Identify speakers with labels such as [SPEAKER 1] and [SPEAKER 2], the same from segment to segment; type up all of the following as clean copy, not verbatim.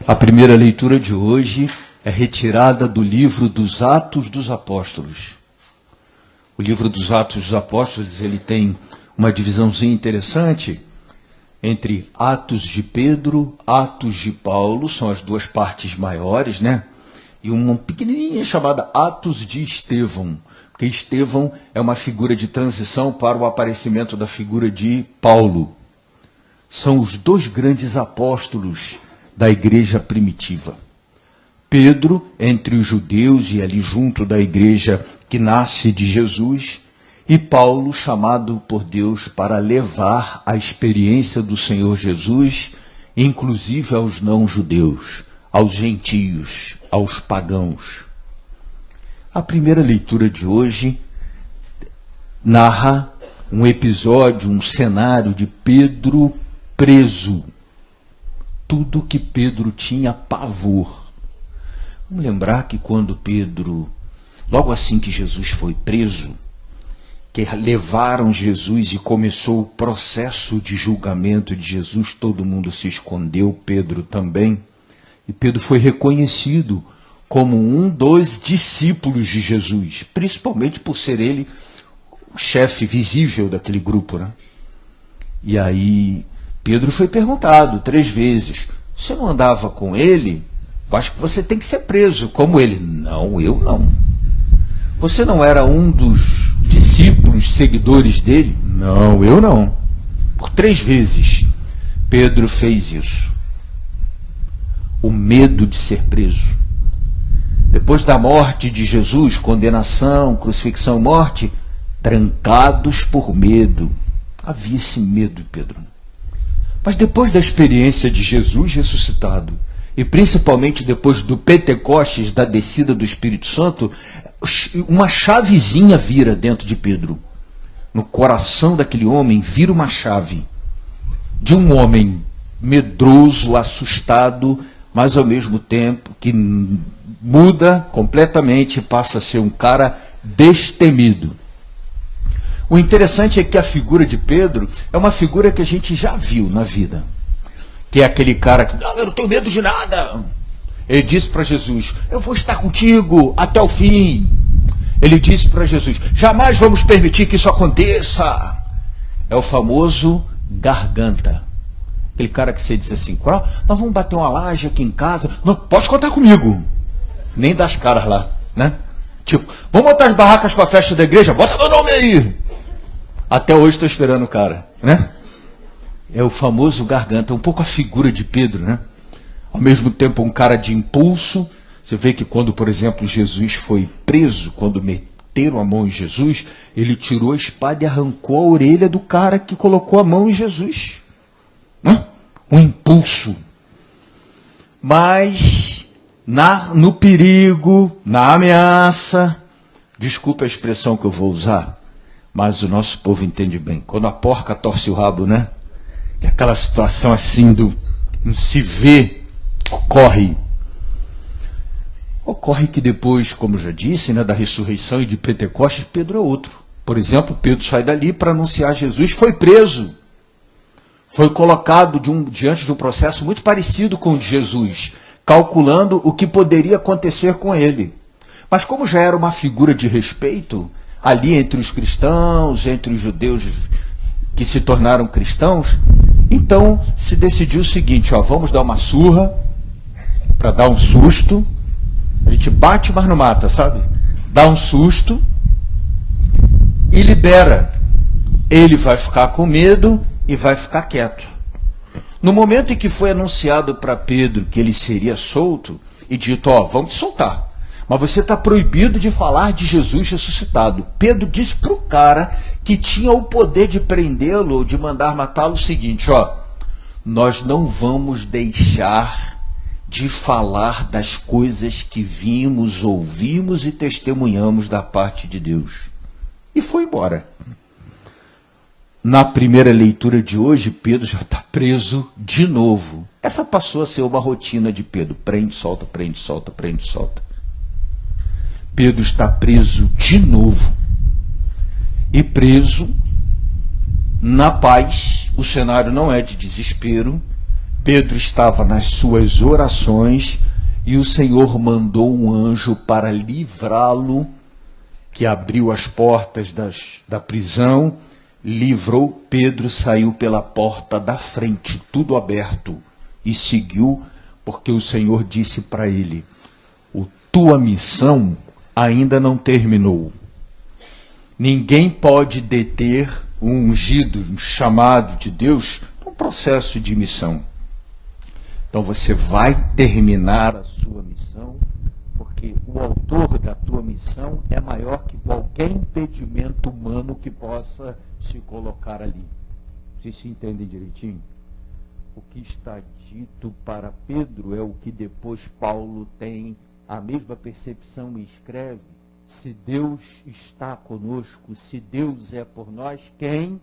[SPEAKER 1] A primeira leitura de hoje é retirada do livro dos Atos dos Apóstolos. O livro dos Atos dos Apóstolos, ele tem uma divisãozinha interessante entre Atos de Pedro, Atos de Paulo, são as duas partes maiores, né? E uma pequenininha chamada Atos de Estevão, porque Estevão é uma figura de transição para o aparecimento da figura de Paulo. São os dois grandes apóstolos da igreja primitiva. Pedro, entre os judeus e ali junto da igreja que nasce de Jesus, e Paulo, chamado por Deus para levar a experiência do Senhor Jesus, inclusive aos não-judeus, aos gentios, aos pagãos. A primeira leitura de hoje narra um episódio, um cenário de Pedro preso. Tudo que Pedro tinha pavor. Vamos lembrar que quando Pedro, logo assim que Jesus foi preso, que levaram Jesus e começou o processo de julgamento de Jesus, todo mundo se escondeu, Pedro também, e Pedro foi reconhecido como um dos discípulos de Jesus, principalmente por ser ele o chefe visível daquele grupo, né? E aí Pedro foi perguntado 3 vezes, você não andava com ele? Eu acho que você tem que ser preso, como ele. Não, eu não. Você não era um dos discípulos, seguidores dele? Não, eu não. Por 3 vezes, Pedro fez isso. O medo de ser preso. Depois da morte de Jesus, condenação, crucifixão, morte, trancados por medo. Havia esse medo em Pedro. Mas depois da experiência de Jesus ressuscitado, e principalmente depois do Pentecostes, da descida do Espírito Santo, uma chavezinha vira dentro de Pedro. No coração daquele homem vira uma chave. De um homem medroso, assustado, mas ao mesmo tempo que muda completamente, passa a ser um cara destemido. O interessante é que a figura de Pedro é uma figura que a gente já viu na vida. Que é aquele cara que, não, eu não tenho medo de nada. Ele disse para Jesus, eu vou estar contigo até o fim. Ele disse para Jesus, jamais vamos permitir que isso aconteça. É o famoso garganta. Aquele cara que você diz assim, nós vamos bater uma laje aqui em casa. Não, pode contar comigo. Nem das caras lá, né? Tipo, vamos botar as barracas para a festa da igreja? Bota meu nome aí. Até hoje estou esperando o cara, né? É o famoso garganta, um pouco a figura de Pedro, né? Ao mesmo tempo um cara de impulso. Você vê que quando, por exemplo, Jesus foi preso, quando meteram a mão em Jesus, ele tirou a espada e arrancou a orelha do cara que colocou a mão em Jesus. Né? Um impulso. Mas no perigo, na ameaça, desculpa a expressão que eu vou usar, mas o nosso povo entende bem. Quando a porca torce o rabo, né? Que aquela situação assim do não se vê, ocorre que depois, como eu já disse, né, da ressurreição e de Pentecostes, Pedro é outro. Por exemplo, Pedro sai dali para anunciar Jesus, foi preso, foi colocado diante de um processo muito parecido com o de Jesus, calculando o que poderia acontecer com ele. Mas como já era uma figura de respeito, ali entre os cristãos, entre os judeus que se tornaram cristãos, então se decidiu o seguinte, vamos dar uma surra, para dar um susto, a gente bate, mas não mata, sabe? Dá um susto e libera. Ele vai ficar com medo e vai ficar quieto. No momento em que foi anunciado para Pedro que ele seria solto, e dito, vamos te soltar, mas você está proibido de falar de Jesus ressuscitado. Pedro disse para o cara que tinha o poder de prendê-lo ou de mandar matá-lo o seguinte, nós não vamos deixar de falar das coisas que vimos, ouvimos e testemunhamos da parte de Deus. E foi embora. Na primeira leitura de hoje, Pedro já está preso de novo. Essa passou a ser uma rotina de Pedro. Prende, solta, prende, solta, prende, solta. Pedro está preso de novo. E preso na paz. O cenário não é de desespero. Pedro estava nas suas orações e o Senhor mandou um anjo para livrá-lo, que abriu as portas da prisão, livrou. Pedro saiu pela porta da frente, tudo aberto, e seguiu, porque o Senhor disse para ele: tua missão ainda não terminou. Ninguém pode deter um ungido, um chamado de Deus, num processo de missão. Então você vai terminar a sua missão, porque o autor da tua missão é maior que qualquer impedimento humano que possa se colocar ali. Vocês se entendem direitinho? O que está dito para Pedro é o que depois Paulo tem a mesma percepção e escreve: se Deus está conosco, se Deus é por nós, quem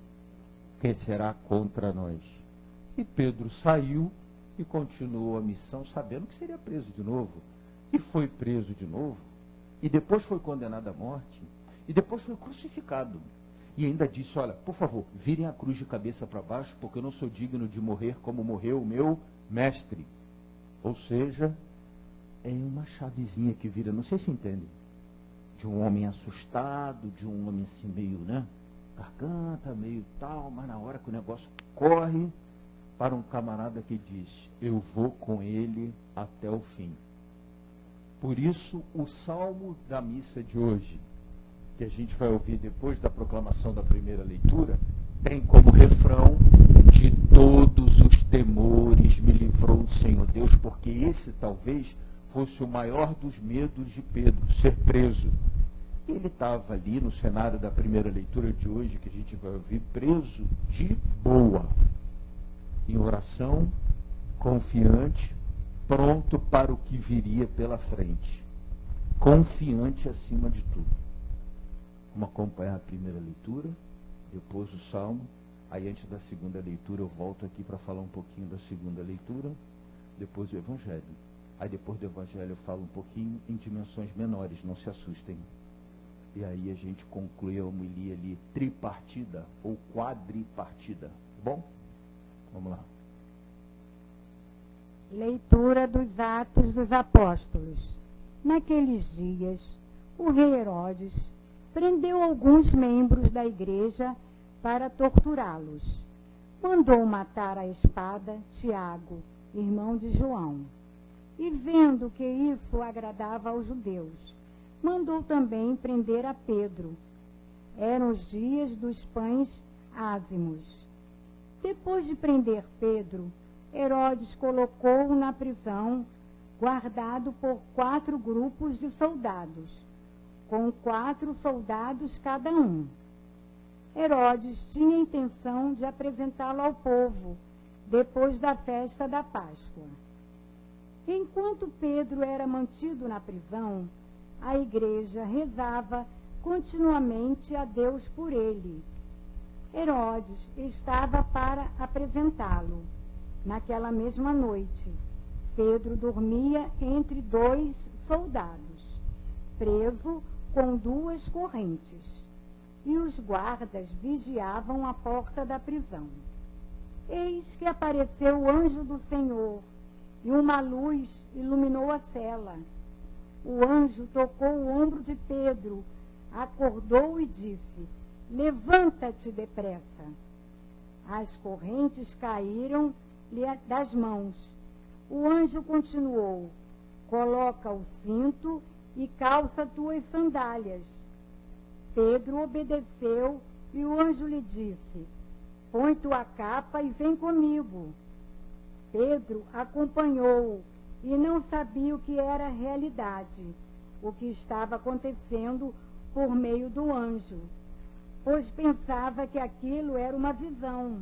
[SPEAKER 1] será contra nós? E Pedro saiu e continuou a missão, sabendo que seria preso de novo. E foi preso de novo. E depois foi condenado à morte. E depois foi crucificado. E ainda disse: olha, por favor, virem a cruz de cabeça para baixo, porque eu não sou digno de morrer como morreu o meu mestre. Ou seja, é uma chavezinha que vira, não sei se entendem, de um homem assustado, de um homem assim meio, garganta, meio tal, mas na hora que o negócio corre, para um camarada que diz: eu vou com ele até o fim. Por isso, o salmo da missa de hoje, que a gente vai ouvir depois da proclamação da primeira leitura, tem como refrão: de todos os temores me livrou o Senhor Deus, porque esse talvez fosse o maior dos medos de Pedro, ser preso. E ele estava ali no cenário da primeira leitura de hoje, que a gente vai ouvir, preso de boa, em oração, confiante, pronto para o que viria pela frente. Confiante acima de tudo. Vamos acompanhar a primeira leitura, depois o Salmo, aí antes da segunda leitura eu volto aqui para falar um pouquinho da segunda leitura, depois o Evangelho. Aí depois do Evangelho eu falo um pouquinho em dimensões menores, não se assustem. E aí a gente conclui a homilia ali tripartida ou quadripartida. Bom? Vamos lá.
[SPEAKER 2] Leitura dos Atos dos Apóstolos. Naqueles dias, o rei Herodes prendeu alguns membros da igreja para torturá-los. Mandou matar à espada Tiago, irmão de João. E vendo que isso agradava aos judeus, mandou também prender a Pedro. Eram os dias dos pães ázimos. Depois de prender Pedro, Herodes colocou-o na prisão, guardado por 4 grupos de soldados, com 4 soldados cada um. Herodes tinha a intenção de apresentá-lo ao povo, depois da festa da Páscoa. Enquanto Pedro era mantido na prisão, a igreja rezava continuamente a Deus por ele. Herodes estava para apresentá-lo. Naquela mesma noite, Pedro dormia entre 2 soldados, preso com 2 correntes, e os guardas vigiavam a porta da prisão. Eis que apareceu o anjo do Senhor, e uma luz iluminou a cela. O anjo tocou o ombro de Pedro, acordou e disse: levanta-te depressa. As correntes caíram-lhe das mãos. O anjo continuou: coloca o cinto e calça tuas sandálias. Pedro obedeceu e o anjo lhe disse: põe tua capa e vem comigo. Pedro acompanhou-o e não sabia o que era realidade, o que estava acontecendo por meio do anjo, pois pensava que aquilo era uma visão.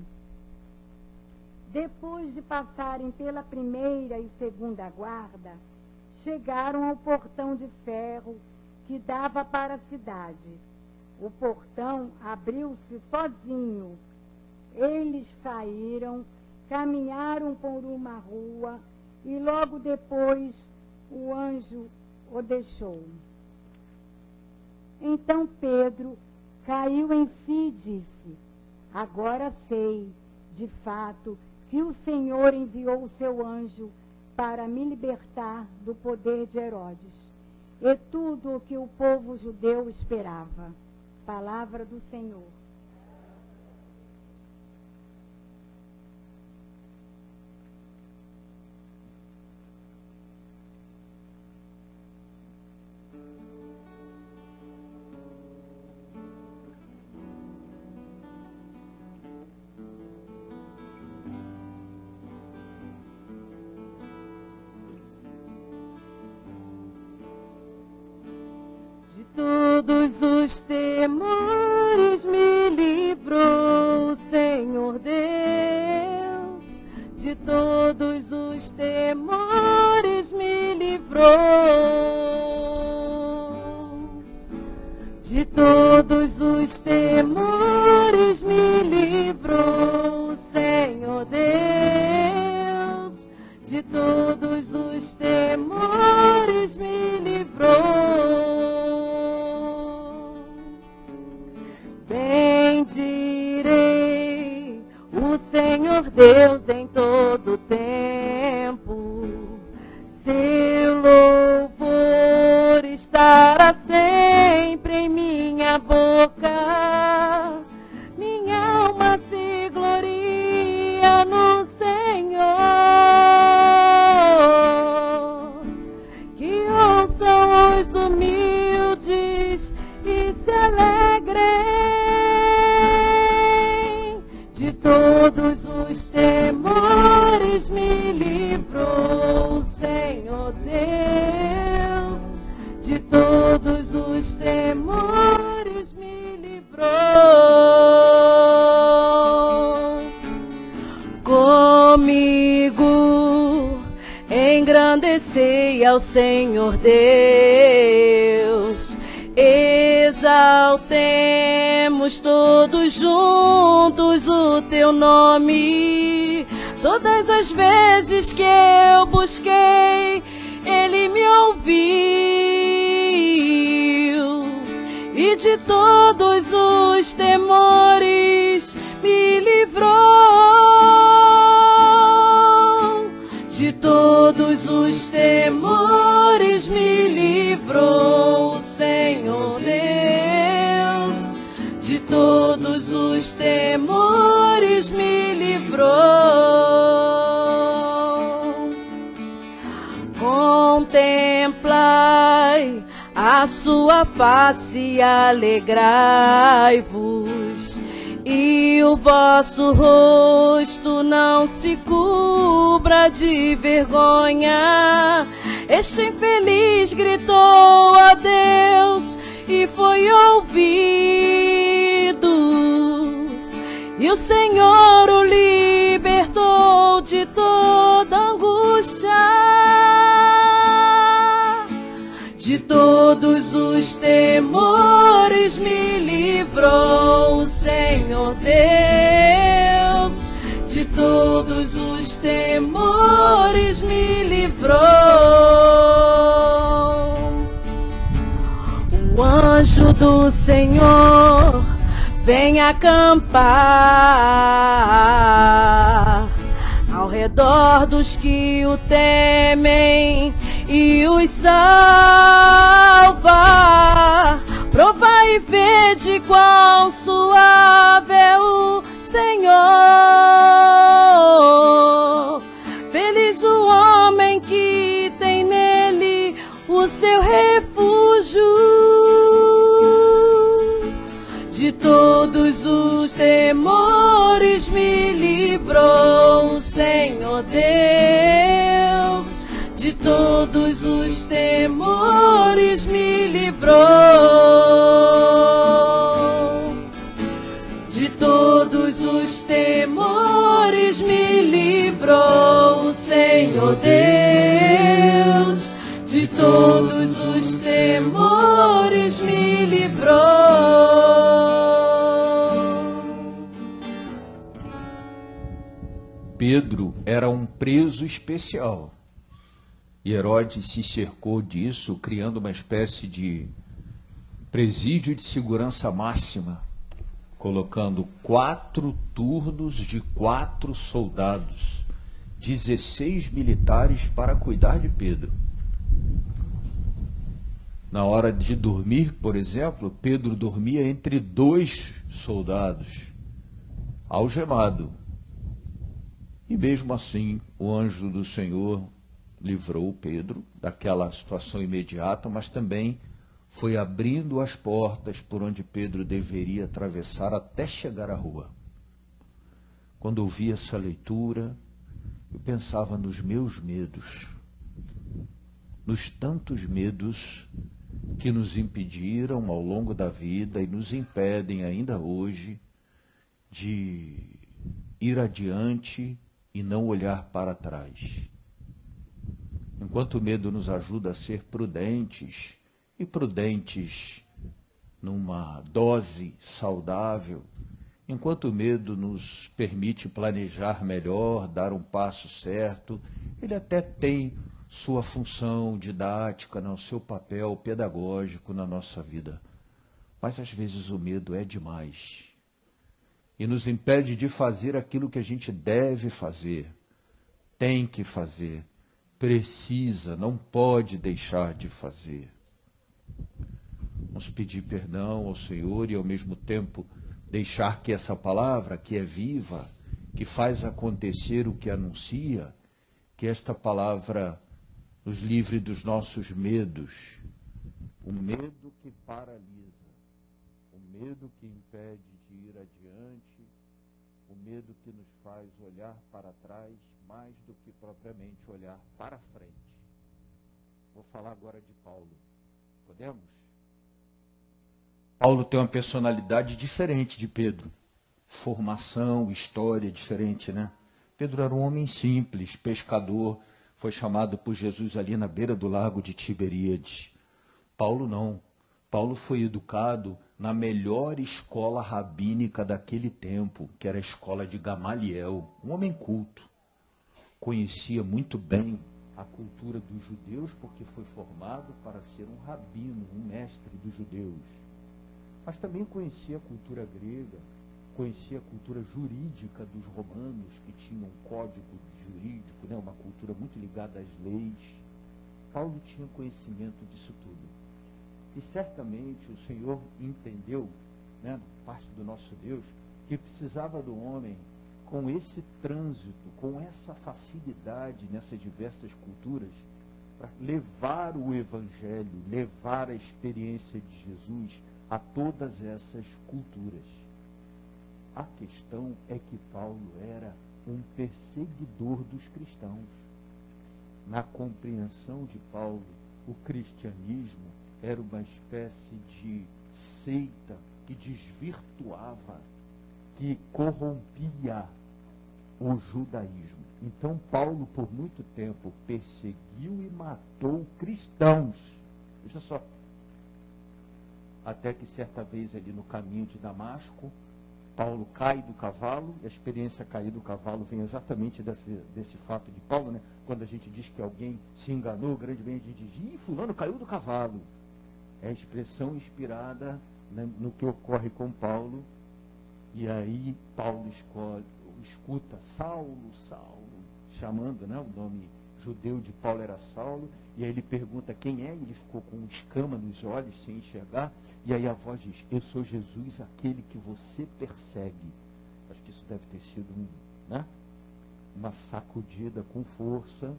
[SPEAKER 2] Depois de passarem pela primeira e segunda guarda, chegaram ao portão de ferro que dava para a cidade. O portão abriu-se sozinho. Eles saíram, caminharam por uma rua e logo depois o anjo o deixou. Então Pedro caiu em si e disse: agora sei, de fato, que o Senhor enviou o seu anjo para me libertar do poder de Herodes. E tudo o que o povo judeu esperava. Palavra do Senhor.
[SPEAKER 3] Todos os temores me livrou o Senhor Deus, de todos os temores me livrou, de todos os temores me livrou o Senhor Deus, de todos os temores me livrou. Bendirei o Senhor Deus em todo tempo, seu louvor estará sempre em minha boca, minha alma se gloria no Senhor, que ouçam os humildes e se alegrem. De todos os temores me livrou o Senhor Deus, de todos os temores me livrou. Comigo engrandecei ao Senhor Deus, exaltemos todos juntos o teu nome. Todas as vezes que eu busquei, ele me ouviu, e de todos os temores me livrou. De todos os temores me livrou o Senhor Deus, de todos os temores me livrou. Contemplai a sua face e alegrai-vos, e o vosso rosto não se cubra de vergonha. Este infeliz gritou a Deus e foi ouvido, e o Senhor o libertou de toda angústia. De todos os temores me livrou o Senhor Deus, de todos os temores me livrou. O anjo do Senhor vem acampar ao redor dos que o temem e os salva. Provai e vede quão suave é o Senhor. Feliz o homem que tem nele o seu refúgio. De todos os temores me livrou o Senhor Deus, de todos os temores me livrou. De todos os temores me livrou o Senhor Deus, de todos os temores me livrou.
[SPEAKER 1] Pedro era um preso especial. E Herodes se cercou disso, criando uma espécie de presídio de segurança máxima, colocando 4 turnos de 4 soldados, 16 militares para cuidar de Pedro. Na hora de dormir, por exemplo, Pedro dormia entre 2 soldados, algemado. E mesmo assim, o anjo do Senhor livrou Pedro daquela situação imediata, mas também foi abrindo as portas por onde Pedro deveria atravessar até chegar à rua. Quando ouvi essa leitura, eu pensava nos meus medos, nos tantos medos que nos impediram ao longo da vida e nos impedem ainda hoje de ir adiante e não olhar para trás. Enquanto o medo nos ajuda a ser prudentes, e prudentes numa dose saudável, enquanto o medo nos permite planejar melhor, dar um passo certo, ele até tem sua função didática, o seu papel pedagógico na nossa vida. Mas às vezes o medo é demais e nos impede de fazer aquilo que a gente deve fazer, tem que fazer, precisa, não pode deixar de fazer. Vamos pedir perdão ao Senhor e, ao mesmo tempo, deixar que essa palavra, que é viva, que faz acontecer o que anuncia, que esta palavra nos livre dos nossos medos. O medo que paralisa, o medo que impede de ir adiante, o medo que nos faz olhar para trás mais do que propriamente olhar para frente. Vou falar agora de Paulo. Podemos? Paulo tem uma personalidade diferente de Pedro. Formação, história diferente, né? Pedro era um homem simples, pescador, foi chamado por Jesus ali na beira do lago de Tiberíades. Paulo não. Paulo foi educado na melhor escola rabínica daquele tempo, que era a escola de Gamaliel, um homem culto. Conhecia muito bem a cultura dos judeus, porque foi formado para ser um rabino, um mestre dos judeus. Mas também conhecia a cultura grega, conhecia a cultura jurídica dos romanos, que tinham um código jurídico, né, uma cultura muito ligada às leis. Paulo tinha conhecimento disso tudo. E certamente o Senhor entendeu, né, parte do nosso Deus, que precisava do homem com esse trânsito, com essa facilidade nessas diversas culturas, para levar o Evangelho, levar a experiência de Jesus a todas essas culturas. A questão é que Paulo era um perseguidor dos cristãos. Na compreensão de Paulo, o cristianismo era uma espécie de seita que desvirtuava, que corrompia o judaísmo. Então Paulo, por muito tempo, perseguiu e matou cristãos. Veja só. Até que certa vez ali no caminho de Damasco, Paulo cai do cavalo, e a experiência cair do cavalo vem exatamente desse fato de Paulo, né? Quando a gente diz que alguém se enganou, grandemente, a gente diz, fulano caiu do cavalo. É a expressão inspirada, né, no que ocorre com Paulo, e aí Paulo escuta Saulo, Saulo, chamando, né, o nome judeu de Paulo era Saulo, e aí ele pergunta quem é, ele ficou com escama nos olhos, sem enxergar, e aí a voz diz, eu sou Jesus, aquele que você persegue. Acho que isso deve ter sido uma sacudida com força,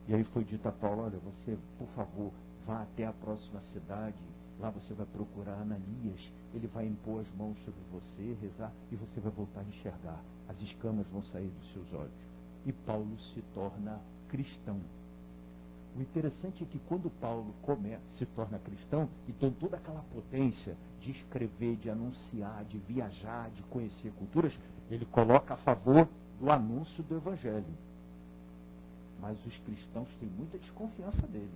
[SPEAKER 1] e aí foi dito a Paulo, olha, você, por favor, vá até a próxima cidade, lá você vai procurar Ananias, ele vai impor as mãos sobre você, rezar, e você vai voltar a enxergar. As escamas vão sair dos seus olhos. E Paulo se torna cristão. O interessante é que quando Paulo se torna cristão, e tem toda aquela potência de escrever, de anunciar, de viajar, de conhecer culturas, ele coloca a favor do anúncio do Evangelho. Mas os cristãos têm muita desconfiança dele.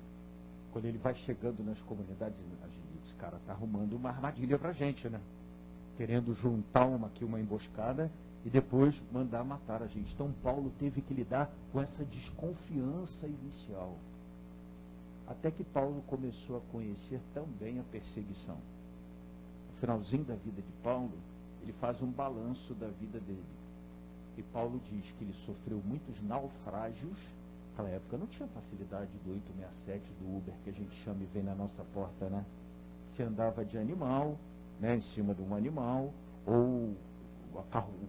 [SPEAKER 1] Quando ele vai chegando nas comunidades, esse cara está arrumando uma armadilha para a gente, né? Querendo juntar uma emboscada e depois mandar matar a gente. Então Paulo teve que lidar com essa desconfiança inicial. Até que Paulo começou a conhecer também a perseguição. No finalzinho da vida de Paulo, ele faz um balanço da vida dele. E Paulo diz que ele sofreu muitos naufrágios. Naquela época não tinha facilidade do 867, do Uber, que a gente chama e vem na nossa porta, né? Você andava de animal, né, em cima de um animal, ou o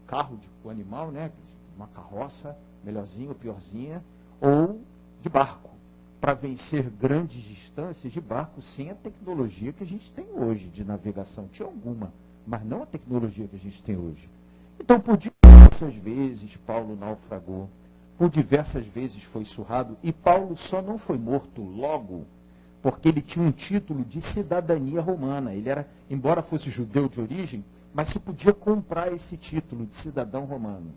[SPEAKER 1] carro com animal, né, uma carroça, melhorzinha ou piorzinha, ou de barco, para vencer grandes distâncias de barco sem a tecnologia que a gente tem hoje de navegação. Tinha alguma, mas não a tecnologia que a gente tem hoje. Então, por diversas vezes, Paulo naufragou, por diversas vezes foi surrado, e Paulo só não foi morto logo, porque ele tinha um título de cidadania romana. Ele era, embora fosse judeu de origem, mas se podia comprar esse título de cidadão romano.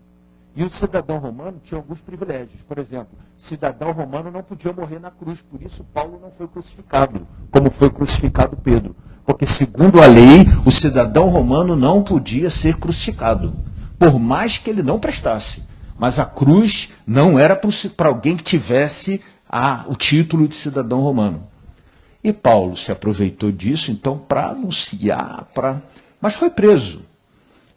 [SPEAKER 1] E o cidadão romano tinha alguns privilégios. Por exemplo, cidadão romano não podia morrer na cruz, por isso Paulo não foi crucificado, como foi crucificado Pedro. Porque, segundo a lei, o cidadão romano não podia ser crucificado, por mais que ele não prestasse. Mas a cruz não era para alguém que tivesse o título de cidadão romano. E Paulo se aproveitou disso, então, para anunciar, mas foi preso.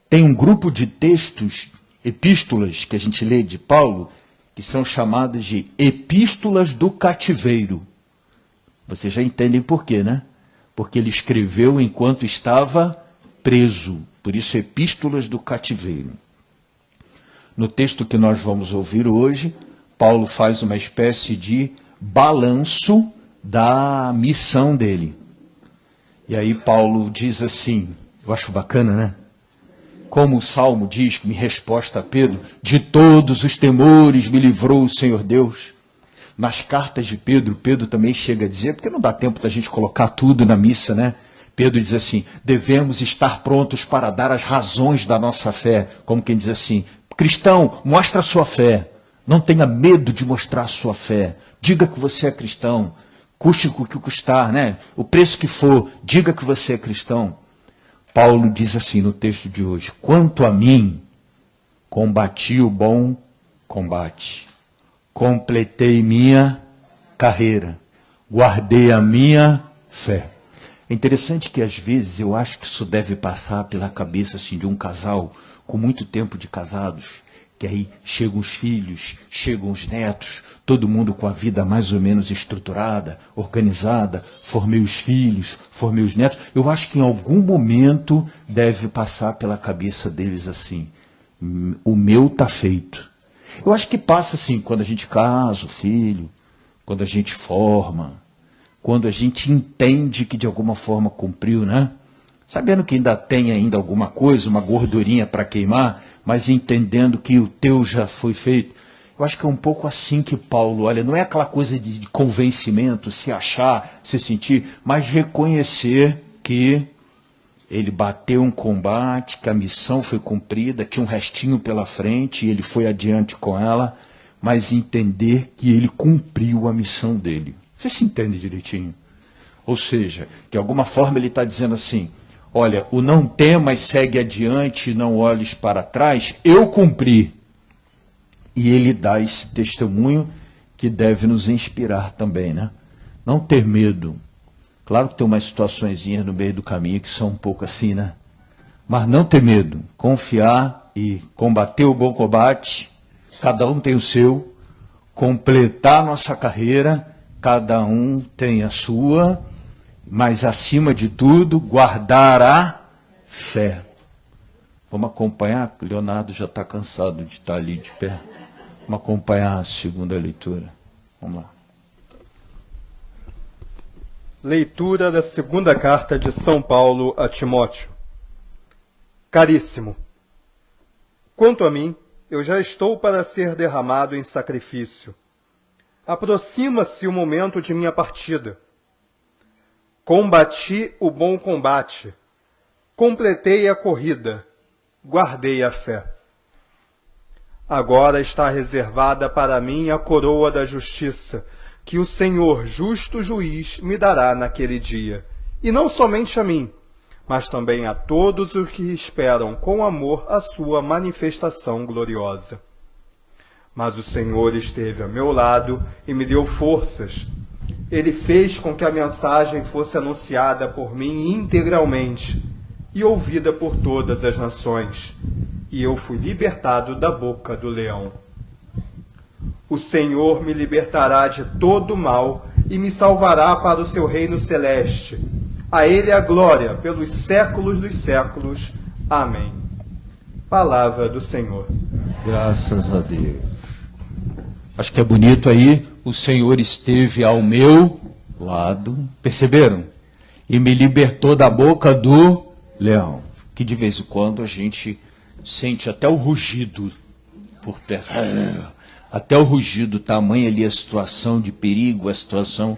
[SPEAKER 1] Tem um grupo de textos, epístolas, que a gente lê de Paulo, que são chamadas de epístolas do cativeiro. Vocês já entendem por quê, né? Porque ele escreveu enquanto estava preso. Por isso, epístolas do cativeiro. No texto que nós vamos ouvir hoje, Paulo faz uma espécie de balanço da missão dele. E aí Paulo diz assim, eu acho bacana, né? Como o Salmo diz, em resposta a Pedro, de todos os temores me livrou o Senhor Deus. Nas cartas de Pedro, Pedro também chega a dizer, porque não dá tempo da gente colocar tudo na missa, né? Pedro diz assim, devemos estar prontos para dar as razões da nossa fé, como quem diz assim, cristão, mostra a sua fé, não tenha medo de mostrar a sua fé, diga que você é cristão, custe o que custar, né? O preço que for, diga que você é cristão. Paulo diz assim no texto de hoje, quanto a mim, combati o bom combate, completei minha carreira, guardei a minha fé. É interessante que às vezes eu acho que isso deve passar pela cabeça assim, de um casal com muito tempo de casados, que aí chegam os filhos, chegam os netos, todo mundo com a vida mais ou menos estruturada, organizada, formei os filhos, formei os netos. Eu acho que em algum momento deve passar pela cabeça deles assim, o meu está feito. Eu acho que passa assim, quando a gente casa o filho, quando a gente forma, quando a gente entende que de alguma forma cumpriu, né? Sabendo que ainda tem alguma coisa, uma gordurinha para queimar, mas entendendo que o teu já foi feito. Eu acho que é um pouco assim que Paulo olha, não é aquela coisa de convencimento, se achar, se sentir, mas reconhecer que ele bateu um combate, que a missão foi cumprida, tinha um restinho pela frente, e ele foi adiante com ela, mas entender que ele cumpriu a missão dele. Você se entende direitinho? Ou seja, de alguma forma ele está dizendo assim, olha, o não temas, segue adiante, não olhes para trás, eu cumpri. E ele dá esse testemunho que deve nos inspirar também, né? Não ter medo. Claro que tem umas situaçõezinhas no meio do caminho que são um pouco assim, né? Mas não ter medo, confiar e combater o bom combate, cada um tem o seu, completar a nossa carreira, cada um tem a sua, mas acima de tudo, guardar a fé. Vamos acompanhar? O Leonardo já está cansado de estar ali de pé. Vamos acompanhar a segunda leitura. Vamos lá.
[SPEAKER 4] Leitura da segunda carta de São Paulo a Timóteo. Caríssimo, quanto a mim, eu já estou para ser derramado em sacrifício. Aproxima-se o momento de minha partida. Combati o bom combate, completei a corrida, guardei a fé. Agora está reservada para mim a coroa da justiça, que o Senhor, justo juiz, me dará naquele dia, e não somente a mim, mas também a todos os que esperam com amor a sua manifestação gloriosa. Mas o Senhor esteve a meu lado e me deu forças. Ele fez com que a mensagem fosse anunciada por mim integralmente, e ouvida por todas as nações, e eu fui libertado da boca do leão. O Senhor me libertará de todo mal e me salvará para o seu reino celeste. A ele a glória pelos séculos dos séculos. Amém. Palavra do Senhor.
[SPEAKER 1] Graças a Deus. Acho que é bonito aí, o Senhor esteve ao meu lado, perceberam? E me libertou da boca do leão. Que de vez em quando a gente sente até o rugido por perto. Até o rugido, tamanho ali a situação de perigo, a situação,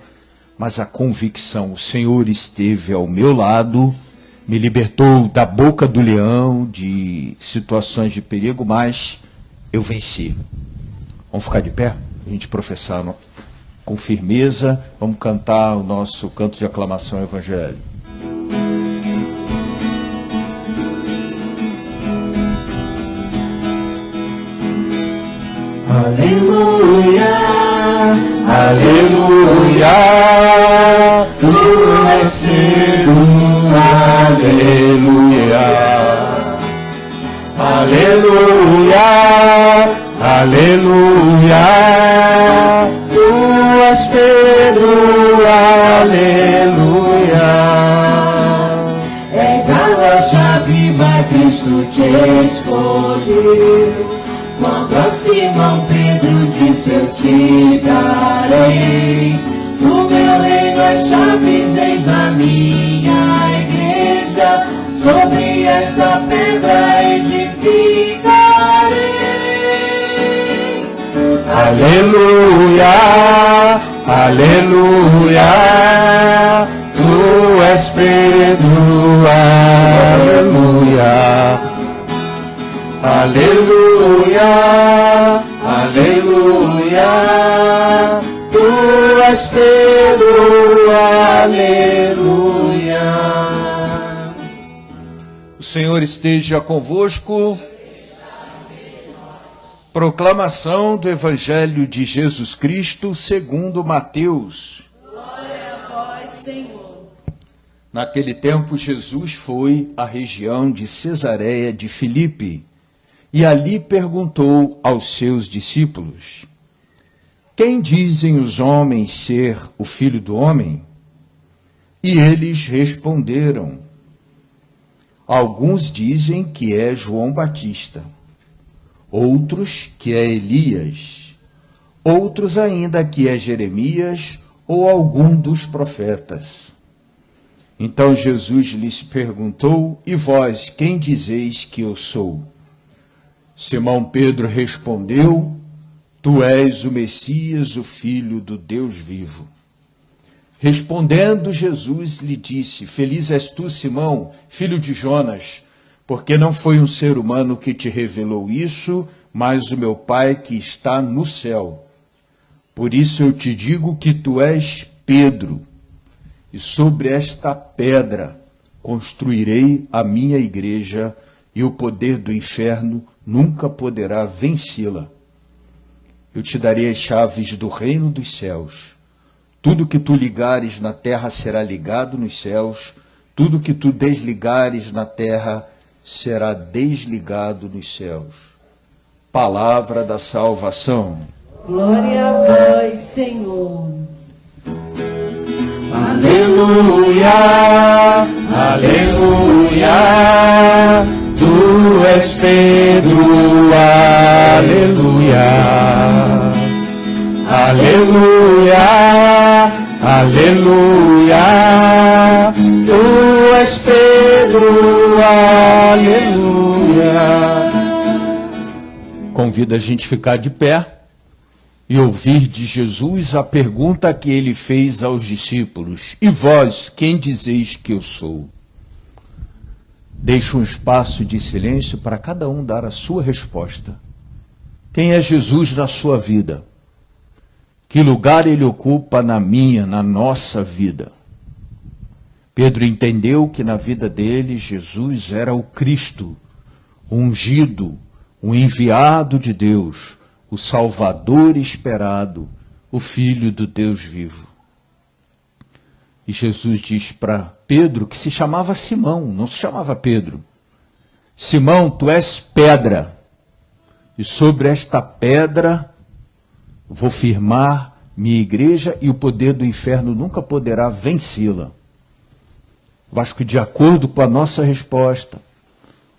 [SPEAKER 1] mas a convicção, o Senhor esteve ao meu lado, me libertou da boca do leão, de situações de perigo, mas eu venci. Vamos ficar de pé? A gente professar com firmeza, vamos cantar o nosso canto de aclamação ao Evangelho.
[SPEAKER 5] Aleluia, aleluia, tu és Filho, aleluia, aleluia, aleluia, tu és Pedro, aleluia. És a rocha viva, Cristo te escolheu. Quando a Simão Pedro disse eu te darei o meu reino, as chaves, eis a minha igreja, sobre esta pedra edificarei.
[SPEAKER 1] Aleluia, aleluia, tu és Pedro, aleluia. Aleluia, aleluia, tu és Pedro, aleluia. O Senhor esteja convosco. Proclamação do Evangelho de Jesus Cristo segundo Mateus.
[SPEAKER 3] Glória a vós, Senhor.
[SPEAKER 1] Naquele tempo, Jesus foi à região de Cesareia de Filipe, e ali perguntou aos seus discípulos: quem dizem os homens ser o Filho do Homem? E eles responderam: alguns dizem que é João Batista, outros que é Elias, outros ainda que é Jeremias ou algum dos profetas. Então Jesus lhes perguntou: e vós, quem dizeis que eu sou? Simão Pedro respondeu: tu és o Messias, o Filho do Deus vivo. Respondendo Jesus lhe disse: feliz és tu, Simão, filho de Jonas, porque não foi um ser humano que te revelou isso, mas o meu Pai que está no céu. Por isso eu te digo que tu és Pedro, e sobre esta pedra construirei a minha igreja, e o poder do inferno nunca poderá vencê-la. Eu te darei as chaves do reino dos céus. Tudo que tu ligares na terra será ligado nos céus, tudo que tu desligares na terra será desligado nos céus. Palavra da salvação.
[SPEAKER 3] Glória a vós, Senhor.
[SPEAKER 5] Aleluia, aleluia, tu és Pedro, aleluia, aleluia, aleluia, tu és Pedro, aleluia.
[SPEAKER 1] Convido a gente a ficar de pé e ouvir de Jesus a pergunta que ele fez aos discípulos: e vós, quem dizeis que eu sou? Deixo um espaço de silêncio para cada um dar a sua resposta. Quem é Jesus na sua vida? Que lugar ele ocupa na minha, na nossa vida? Pedro entendeu que na vida dele Jesus era o Cristo, o ungido, o enviado de Deus, o Salvador esperado, o Filho do Deus vivo. E Jesus diz para Pedro, que se chamava Simão, não se chamava Pedro: Simão, tu és pedra, e sobre esta pedra vou firmar minha igreja e o poder do inferno nunca poderá vencê-la. Eu acho que, de acordo com a nossa resposta,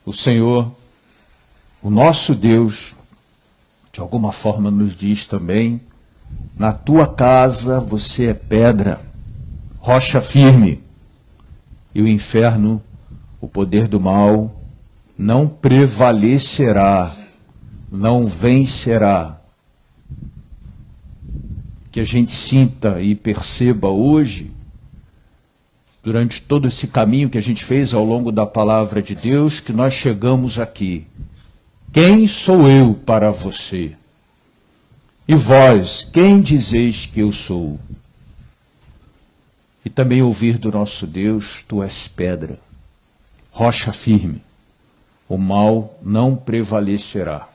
[SPEAKER 1] o Senhor, o nosso Deus, de alguma forma nos diz também: na tua casa você é pedra, rocha firme, e o inferno, o poder do mal, não prevalecerá, não vencerá. Que a gente sinta e perceba hoje, durante todo esse caminho que a gente fez ao longo da palavra de Deus, que nós chegamos aqui. Quem sou eu para você? E vós, quem dizeis que eu sou? E também ouvir do nosso Deus: tu és pedra, rocha firme, o mal não prevalecerá.